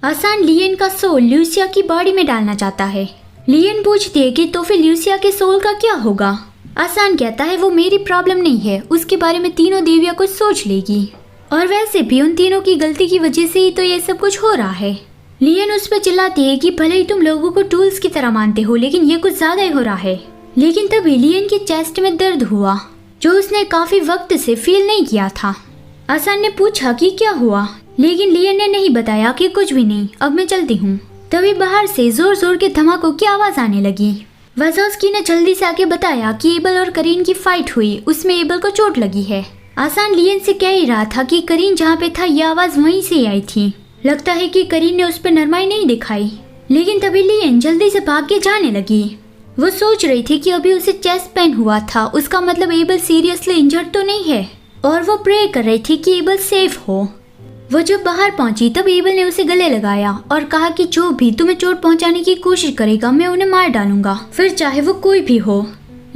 आसान लियन का सोल ल्यूसिया की बॉडी में डालना चाहता है। लियन पूछती है कि तो फिर ल्यूसिया के सोल का क्या होगा। आसान कहता है वो मेरी प्रॉब्लम नहीं है, उसके बारे में तीनों देवियां कुछ सोच लेगी, और वैसे भी उन तीनों की गलती की वजह से ही तो ये सब कुछ हो रहा है। लियन उस पर चिल्लाती है कि भले ही तुम लोगों को टूल्स की तरह मानते हो, लेकिन ये कुछ ज्यादा ही हो रहा है। लेकिन तभी लियन की चेस्ट में दर्द हुआ जो उसने काफी वक्त से फील नहीं किया था। आसान ने पूछा कि क्या हुआ, लेकिन लियन ने नहीं बताया कि कुछ भी नहीं, अब मैं चलती हूँ। तभी बाहर से जोर जोर के धमाकों की आवाज आने लगी। वाज़ोव्स्की ने जल्दी से आके बताया कि एबल और करीन की फाइट हुई, उसमें एबल को चोट लगी है। आसान लियन से कह ही रहा था कि करीन जहाँ पे था ये आवाज वहीं से आई थी। लगता है कि करीन ने उस पर नरमाई नहीं दिखाई। लेकिन तभी लियन जल्दी से भाग के जाने लगी। वो सोच रही थी कि अभी उसे चेस्ट पेन हुआ था, उसका मतलब एबल सीरियसली इंजर्ड तो नहीं है, और वो प्रे कर रही थी कि एबल सेफ हो। वो जब बाहर पहुंची तब एबल ने उसे गले लगाया और कहा कि जो भी तुम्हें चोट पहुंचाने की कोशिश करेगा मैं उन्हें मार डालूंगा, फिर चाहे वो कोई भी हो।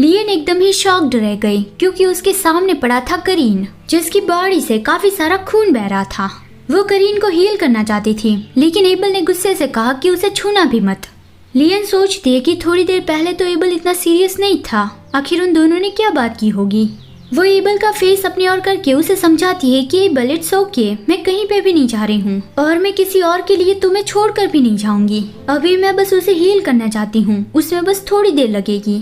लियन एकदम ही शॉक्ड रह गई क्योंकि उसके सामने पड़ा था करीन, जिसकी बॉडी से काफी सारा खून बह रहा था। वो करीन को हील करना चाहती थी, लेकिन एबल ने गुस्से से कहा कि उसे छूना भी मत। लियन सोचती है कि थोड़ी देर पहले तो एबल इतना सीरियस नहीं था, आखिर उन दोनों ने क्या बात की होगी। वो एबल का फेस अपनी ओर करके उसे समझाती है कि एबल इट्स ओके, मैं कहीं पे भी नहीं जा रही हूँ और मैं किसी और के लिए तुम्हें छोड़कर भी नहीं जाऊंगी। अभी मैं बस उसे हील करना चाहती हूँ, उसमें बस थोड़ी देर लगेगी।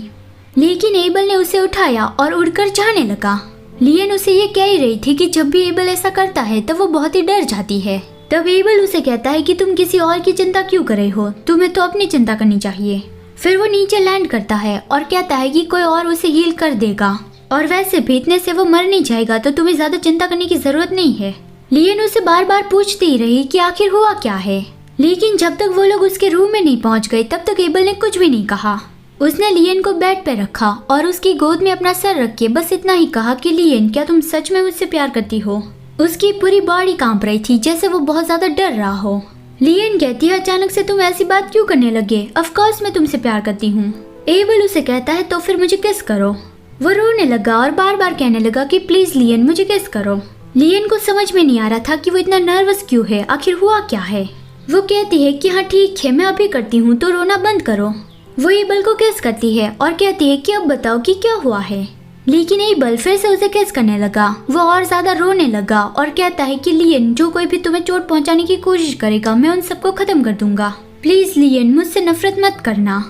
लेकिन एबल ने उसे उठाया और उड़कर जाने लगा। लियन उसे ये कह ही रही थी कि जब भी एबल ऐसा करता है तब वो बहुत ही डर जाती है। तब एबल उसे कहता है कि तुम किसी और की चिंता क्यों कर रहे हो, तुम्हें तो अपनी चिंता करनी चाहिए। फिर वो नीचे लैंड करता है और कहता है कि कोई और उसे हील कर देगा, और वैसे भी इतने से वो मर नहीं जाएगा तो तुम्हें ज्यादा चिंता करने की जरूरत नहीं है। लियन उसे बार बार पूछती ही रही कि आखिर हुआ क्या है, लेकिन जब तक वो लोग उसके रूम में नहीं पहुंच गए तब तक एबल ने कुछ भी नहीं कहा। उसने लियन को बेड पे रखा और उसकी गोद में अपना सर रख के बस इतना ही कहा कि लियन क्या तुम सच में मुझसे प्यार करती हो। उसकी पूरी बॉडी कांप रही थी जैसे वो बहुत ज्यादा डर रहा हो। लियन कहती है अचानक से तुम ऐसी बात क्यों करने लगे, ऑफ कोर्स मैं तुमसे प्यार करती हूँ। एबल उसे कहता है तो फिर मुझे किस करो। वो रोने लगा और बार बार कहने लगा कि प्लीज लियन मुझे किस करो। लियन को समझ में नहीं आ रहा था कि वो इतना नर्वस क्यों है, आखिर हुआ क्या है। वो कहती है कि हाँ ठीक है मैं अभी करती हूँ, तो रोना बंद करो। वो एबल को किस करती है और कहती है कि अब बताओ कि क्या हुआ है। लेकिन एबल फिर से उसे किस करने लगा। वो और ज्यादा रोने लगा और कहता है कि लियन जो कोई भी तुम्हें चोट पहुंचाने की कोशिश करेगा मैं उन सबको खत्म कर दूंगा, प्लीज लियन मुझसे नफरत मत करना।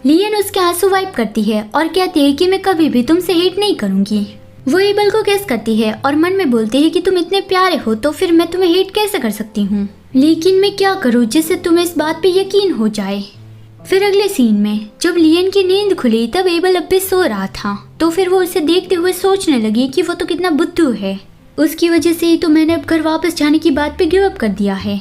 लियन उसके आंसू वाइप करती है और कहती है कि मैं कभी भी तुमसे हेट नहीं करूंगी। वो एबल को किस करती है और मन में बोलती है कि तुम इतने प्यारे हो तो फिर मैं तुम्हें हेट कैसे कर सकती हूँ, लेकिन मैं क्या करूँ जिससे तुम्हें इस बात पे यकीन हो जाए। फिर अगले सीन में जब लियन की नींद खुली तब एबल अब भी सो रहा था, तो फिर वो उसे देखते हुए सोचने लगी कि वो तो कितना बुद्धू है, उसकी वजह से ही तो मैंने अब घर वापस जाने की बात पे गिव अप कर दिया है।